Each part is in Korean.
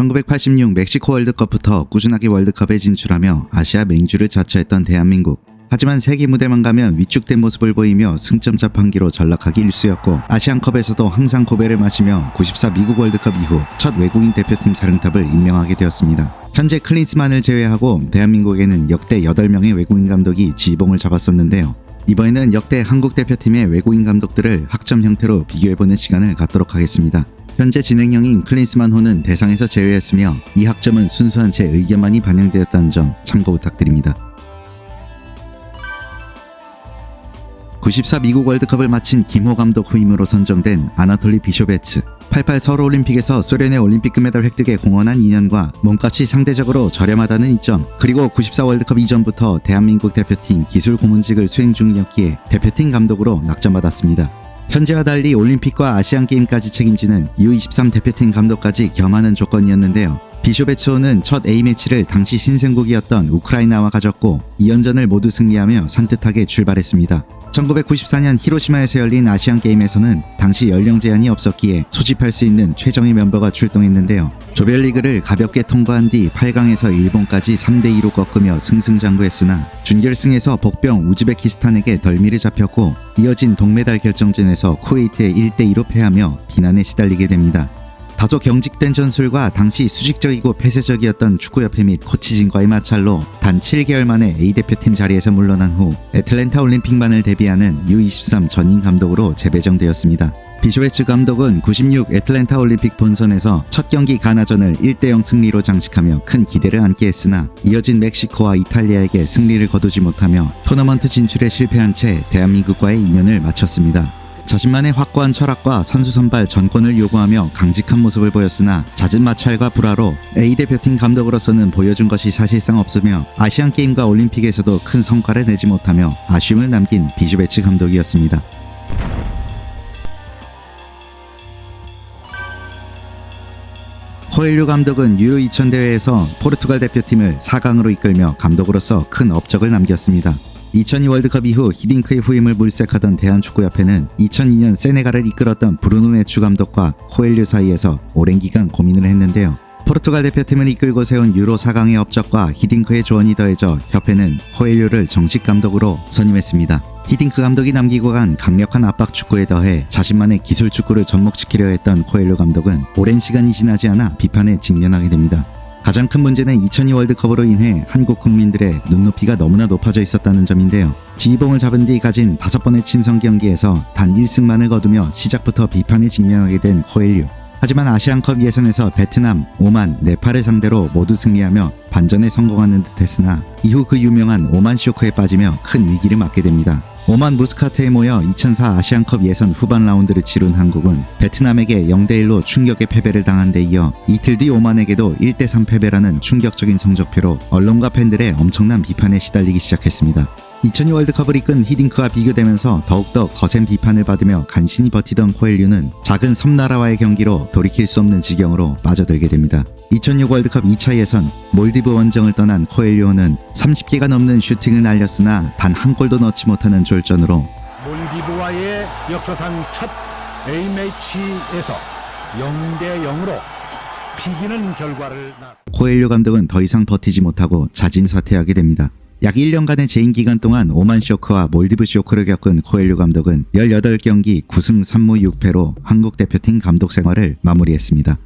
1986 멕시코 월드컵부터 꾸준하게 월드컵에 진출하며 아시아 맹주를 자처했던 대한민국. 하지만 세계 무대만 가면 위축된 모습을 보이며 승점 자판기로 전락하기 일쑤였고 아시안컵에서도 항상 고배를 마시며 94 미국 월드컵 이후 첫 외국인 대표팀 사령탑을 임명하게 되었습니다. 현재 클린스만을 제외하고 대한민국에는 역대 8명의 외국인 감독이 지휘봉을 잡았었는데요. 이번에는 역대 한국 대표팀의 외국인 감독들을 학점 형태로 비교해보는 시간을 갖도록 하겠습니다. 현재 진행형인 클린스만 호는 대상에서 제외했으며 이 학점은 순수한 제 의견만이 반영되었다는 점 참고 부탁드립니다. 94 미국 월드컵을 마친 김호 감독 후임으로 선정된 아나톨리 비쇼베츠. 88 서울올림픽에서 소련의 올림픽 금메달 획득에 공헌한 인연과 몸값이 상대적으로 저렴하다는 이점, 그리고 94 월드컵 이전부터 대한민국 대표팀 기술 고문직을 수행 중이었기에 대표팀 감독으로 낙점받았습니다. 현재와 달리 올림픽과 아시안게임까지 책임지는 U23 대표팀 감독까지 겸하는 조건이었는데요. 비쇼베츠호는 첫 A매치를 당시 신생국이었던 우크라이나와 가졌고 2연전을 모두 승리하며 산뜻하게 출발했습니다. 1994년 히로시마에서 열린 아시안게임에서는 당시 연령 제한이 없었기에 소집할 수 있는 최정예 멤버가 출동했는데요. 조별리그를 가볍게 통과한 뒤 8강에서 일본까지 3대2로 꺾으며 승승장구했으나 준결승에서 복병 우즈베키스탄에게 덜미를 잡혔고 이어진 동메달 결정전에서 쿠웨이트에 1대2로 패하며 비난에 시달리게 됩니다. 다소 경직된 전술과 당시 수직적이고 폐쇄적이었던 축구협회 및 코치진과의 마찰로 단 7개월 만에 A대표팀 자리에서 물러난 후 애틀랜타 올림픽만을 대비하는 U23 전임 감독으로 재배정되었습니다. 비쇼베츠 감독은 96 애틀랜타 올림픽 본선에서 첫 경기 가나전을 1대0 승리로 장식하며 큰 기대를 안게 했으나 이어진 멕시코와 이탈리아에게 승리를 거두지 못하며 토너먼트 진출에 실패한 채 대한민국과의 인연을 마쳤습니다. 자신만의 확고한 철학과 선수 선발 전권을 요구하며 강직한 모습을 보였으나 잦은 마찰과 불화로 A대표팀 감독으로서는 보여준 것이 사실상 없으며 아시안게임과 올림픽에서도 큰 성과를 내지 못하며 아쉬움을 남긴 비쇼베츠 감독이었습니다. 코엘류 감독은 유로 2000 대회에서 포르투갈 대표팀을 4강으로 이끌며 감독으로서 큰 업적을 남겼습니다. 2002 월드컵 이후 히딩크의 후임을 물색하던 대한축구협회는 2002년 세네갈을 이끌었던 브루노 메추 감독과 코엘류 사이에서 오랜 기간 고민을 했는데요. 포르투갈 대표팀을 이끌고 세운 유로 4강의 업적과 히딩크의 조언이 더해져 협회는 코엘류를 정식 감독으로 선임했습니다. 히딩크 감독이 남기고 간 강력한 압박 축구에 더해 자신만의 기술 축구를 접목시키려 했던 코엘류 감독은 오랜 시간이 지나지 않아 비판에 직면하게 됩니다. 가장 큰 문제는 2002 월드컵으로 인해 한국 국민들의 눈높이가 너무나 높아져 있었다는 점인데요. 지휘봉을 잡은 뒤 가진 5번의 친선 경기에서 단 1승만을 거두며 시작부터 비판에 직면하게 된 코엘류. 하지만 아시안컵 예선에서 베트남, 오만, 네팔을 상대로 모두 승리하며 반전에 성공하는 듯 했으나 이후 그 유명한 오만 쇼크에 빠지며 큰 위기를 맞게 됩니다. 오만 무스카트에 모여 2004 아시안컵 예선 후반 라운드를 치룬 한국은 베트남에게 0대1로 충격의 패배를 당한 데 이어 이틀 뒤 오만에게도 1대3 패배라는 충격적인 성적표로 언론과 팬들의 엄청난 비판에 시달리기 시작했습니다. 2002 월드컵을 이끈 히딩크와 비교되면서 더욱더 거센 비판을 받으며 간신히 버티던 코엘류는 작은 섬나라와의 경기로 돌이킬 수 없는 지경으로 빠져들게 됩니다. 2006 월드컵 2차 예선 몰디브 원정을 떠난 코엘류는 30개가 넘는 슈팅을 날렸으나 단 한 골도 넣지 못하는 졸전으로 몰디브와의 역사상 첫 A매치에서 0대0으로 비기는 결과를 코엘류 감독은 더 이상 버티지 못하고 자진 사퇴하게 됩니다. 약 1년간의 재임 기간 동안 오만 쇼크와 몰디브 쇼크를 겪은 코엘류 감독은 18경기 9승 3무 6패로 한국 대표팀 감독 생활을 마무리했습니다.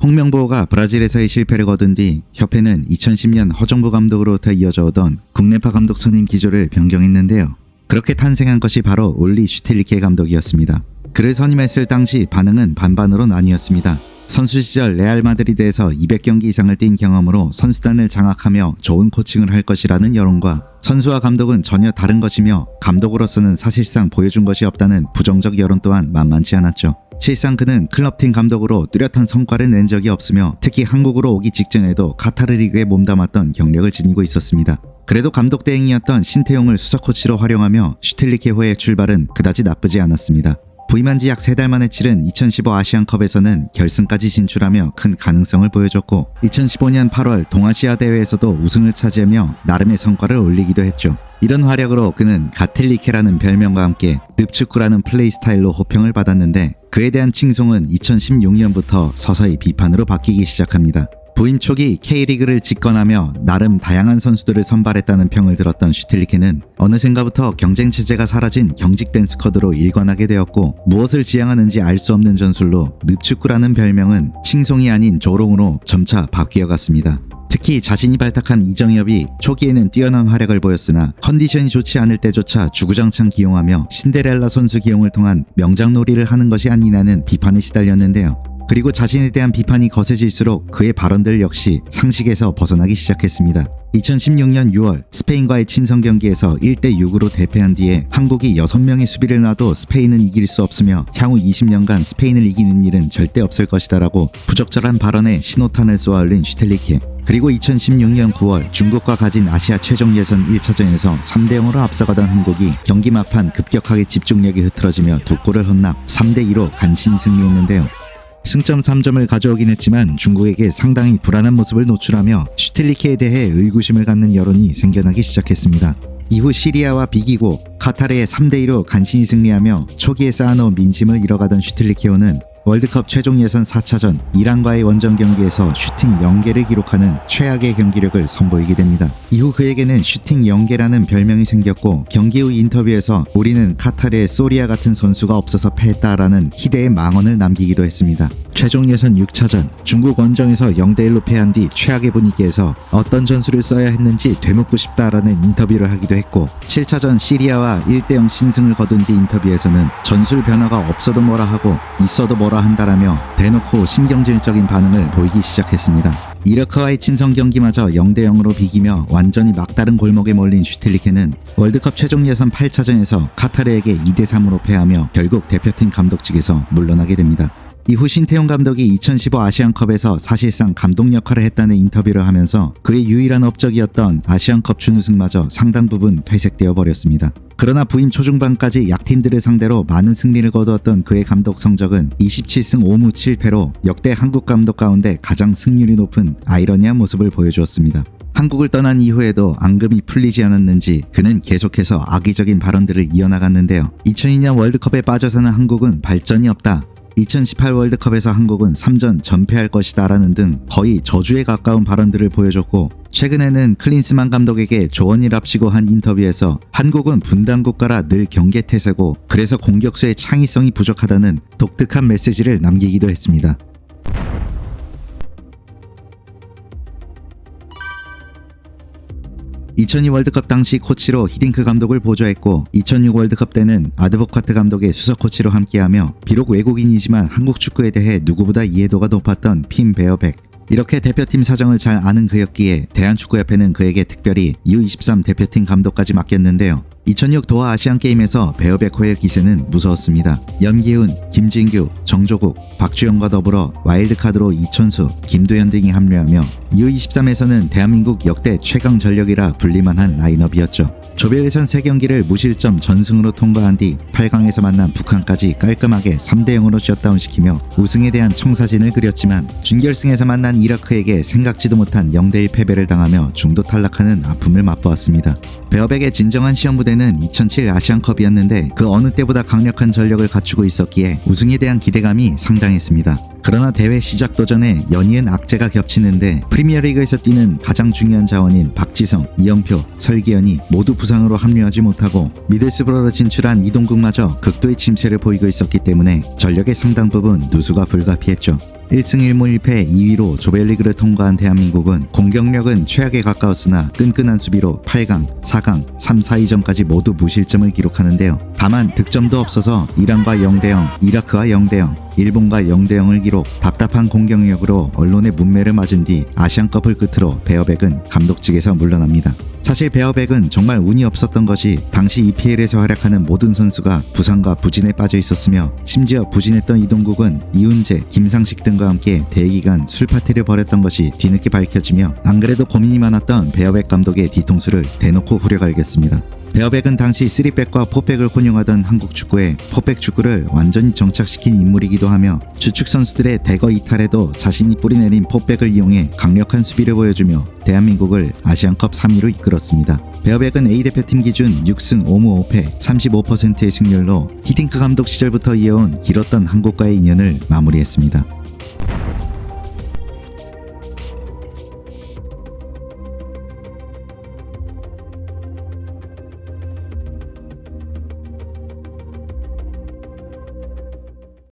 홍명보가 브라질에서의 실패를 거둔 뒤 협회는 2010년 허정부 감독으로부터 이어져 오던 국내파 감독 선임 기조를 변경했는데요. 그렇게 탄생한 것이 바로 올리 슈틸리케 감독이었습니다. 그를 선임했을 당시 반응은 반반으로 나뉘었습니다. 선수 시절 레알 마드리드에서 200경기 이상을 뛴 경험으로 선수단을 장악하며 좋은 코칭을 할 것이라는 여론과 선수와 감독은 전혀 다른 것이며 감독으로서는 사실상 보여준 것이 없다는 부정적 여론 또한 만만치 않았죠. 실상 그는 클럽팀 감독으로 뚜렷한 성과를 낸 적이 없으며 특히 한국으로 오기 직전에도 카타르 리그에 몸담았던 경력을 지니고 있었습니다. 그래도 감독 대행이었던 신태용을 수석 코치로 활용하며 슈틸리케호의 출발은 그다지 나쁘지 않았습니다. 부임한 지 약 3달 만에 치른 2015 아시안컵에서는 결승까지 진출하며 큰 가능성을 보여줬고 2015년 8월 동아시아 대회에서도 우승을 차지하며 나름의 성과를 올리기도 했죠. 이런 활약으로 그는 가틀리케라는 별명과 함께 늪축구라는 플레이 스타일로 호평을 받았는데 그에 대한 칭송은 2016년부터 서서히 비판으로 바뀌기 시작합니다. 부임 초기 K리그를 집권하며 나름 다양한 선수들을 선발했다는 평을 들었던 슈틸리케는 어느샌가부터 경쟁체제가 사라진 경직된 스쿼드로 일관하게 되었고 무엇을 지향하는지 알 수 없는 전술로 늪축구라는 별명은 칭송이 아닌 조롱으로 점차 바뀌어갔습니다. 특히 자신이 발탁한 이정엽이 초기에는 뛰어난 활약을 보였으나 컨디션이 좋지 않을 때조차 주구장창 기용하며 신데렐라 선수 기용을 통한 명장놀이를 하는 것이 아니냐는 비판에 시달렸는데요. 그리고 자신에 대한 비판이 거세질수록 그의 발언들 역시 상식에서 벗어나기 시작했습니다. 2016년 6월 스페인과의 친선 경기에서 1대6으로 대패한 뒤에 한국이 6명의 수비를 놔도 스페인은 이길 수 없으며 향후 20년간 스페인을 이기는 일은 절대 없을 것이다라고 부적절한 발언에 신호탄을 쏘아 올린 슈틸리케. 그리고 2016년 9월 중국과 가진 아시아 최종 예선 1차전에서 3대0으로 앞서가던 한국이 경기 막판 급격하게 집중력이 흐트러지며 두 골을 헌납 3대2로 간신히 승리했는데요. 승점 3점을 가져오긴 했지만 중국에게 상당히 불안한 모습을 노출하며 슈틸리케에 대해 의구심을 갖는 여론이 생겨나기 시작했습니다. 이후 시리아와 비기고 카타르에 3대2로 간신히 승리하며 초기에 쌓아놓은 민심을 잃어가던 슈틸리케오는 월드컵 최종 예선 4차전 이란과의 원정 경기에서 슈팅 0개를 기록하는 최악의 경기력을 선보이게 됩니다. 이후 그에게는 슈팅 0개라는 별명이 생겼고 경기 후 인터뷰에서 우리는 카타르에 소리아 같은 선수가 없어서 패했다라는 희대의 망언을 남기기도 했습니다. 최종 예선 6차전 중국 원정에서 0대1로 패한 뒤 최악의 분위기에서 어떤 전술을 써야 했는지 되묻고 싶다라는 인터뷰를 하기도 했고 7차전 시리아와 1대0 신승을 거둔 뒤 인터뷰에서는 전술 변화가 없어도 뭐라 하고 있어도 뭐라 한다라며 대놓고 신경질적인 반응을 보이기 시작했습니다. 이라크와의 친선 경기마저 0대0으로 비기며 완전히 막다른 골목에 몰린 슈틸리케는 월드컵 최종 예선 8차전에서 카타르에게 2대3으로 패하며 결국 대표팀 감독직에서 물러나게 됩니다. 이후 신태용 감독이 2015 아시안컵에서 사실상 감독 역할을 했다는 인터뷰를 하면서 그의 유일한 업적이었던 아시안컵 준우승마저 상당 부분 퇴색되어 버렸습니다. 그러나 부임 초중반까지 약팀들을 상대로 많은 승리를 거두었던 그의 감독 성적은 27승 5무 7패로 역대 한국 감독 가운데 가장 승률이 높은 아이러니한 모습을 보여주었습니다. 한국을 떠난 이후에도 앙금이 풀리지 않았는지 그는 계속해서 악의적인 발언들을 이어나갔는데요. 2002년 월드컵에 빠져서는 한국은 발전이 없다. 2018 월드컵에서 한국은 3전 전패할 것이다 라는 등 거의 저주에 가까운 발언들을 보여줬고 최근에는 클린스만 감독에게 조언을 앞시고 한 인터뷰에서 한국은 분단 국가라 늘 경계태세고 그래서 공격수의 창의성이 부족하다는 독특한 메시지를 남기기도 했습니다. 2002 월드컵 당시 코치로 히딩크 감독을 보좌했고 2006 월드컵 때는 아드보카트 감독의 수석 코치로 함께하며 비록 외국인이지만 한국 축구에 대해 누구보다 이해도가 높았던 핀 베어백. 이렇게 대표팀 사정을 잘 아는 그였기에 대한축구협회는 그에게 특별히 U23 대표팀 감독까지 맡겼는데요. 2006 도하 아시안게임에서 베어백호의 기세는 무서웠습니다. 연기훈, 김진규, 정조국, 박주영과 더불어 와일드카드로 이천수, 김도현 등이 합류하며 U23에서는 대한민국 역대 최강 전력이라 불리만한 라인업이었죠. 조별 예선 3경기를 무실점 전승으로 통과한 뒤 8강에서 만난 북한까지 깔끔하게 3대0으로 셧다운시키며 우승에 대한 청사진을 그렸지만 준결승에서 만난 이라크에게 생각지도 못한 0대1 패배를 당하며 중도 탈락하는 아픔을 맛보았습니다. 베어백의 진정한 시험 무대는 2007 아시안컵이었는데 그 어느 때보다 강력한 전력을 갖추고 있었기에 우승에 대한 기대감이 상당했습니다. 그러나 대회 시작도 전에 연이은 악재가 겹치는데 프리미어리그에서 뛰는 가장 중요한 자원인 박지성, 이영표, 설기현이 모두 부상으로 합류하지 못하고 미들스브러로 진출한 이동국마저 극도의 침체를 보이고 있었기 때문에 전력의 상당 부분 누수가 불가피했죠. 1승 1무 1패 2위로 조별리그를 통과한 대한민국은 공격력은 최악에 가까웠으나 끈끈한 수비로 8강, 4강, 3, 4위전까지 모두 무실점을 기록하는데요. 다만 득점도 없어서 이란과 0대0, 이라크와 0대0, 일본과 0대0을 기록, 답답한 공격력으로 언론의 문매를 맞은 뒤 아시안컵을 끝으로 베어백은 감독직에서 물러납니다. 사실 베어백은 정말 운이 없었던 것이 당시 EPL에서 활약하는 모든 선수가 부상과 부진에 빠져 있었으며 심지어 부진했던 이동국은 이훈재, 김상식 등과 함께 대기간 술파티를 벌였던 것이 뒤늦게 밝혀지며 안 그래도 고민이 많았던 베어백 감독의 뒤통수를 대놓고 후려갈겼습니다. 베어백은 당시 3백과 4백을 혼용하던 한국 축구에 4백 축구를 완전히 정착시킨 인물이기도 하며 주축 선수들의 대거 이탈에도 자신이 뿌리내린 4백을 이용해 강력한 수비를 보여주며 대한민국을 아시안컵 3위로 이끌었습니다. 베어백은 A대표팀 기준 6승 5무 5패 35%의 승률로 히딩크 감독 시절부터 이어온 길었던 한국과의 인연을 마무리했습니다.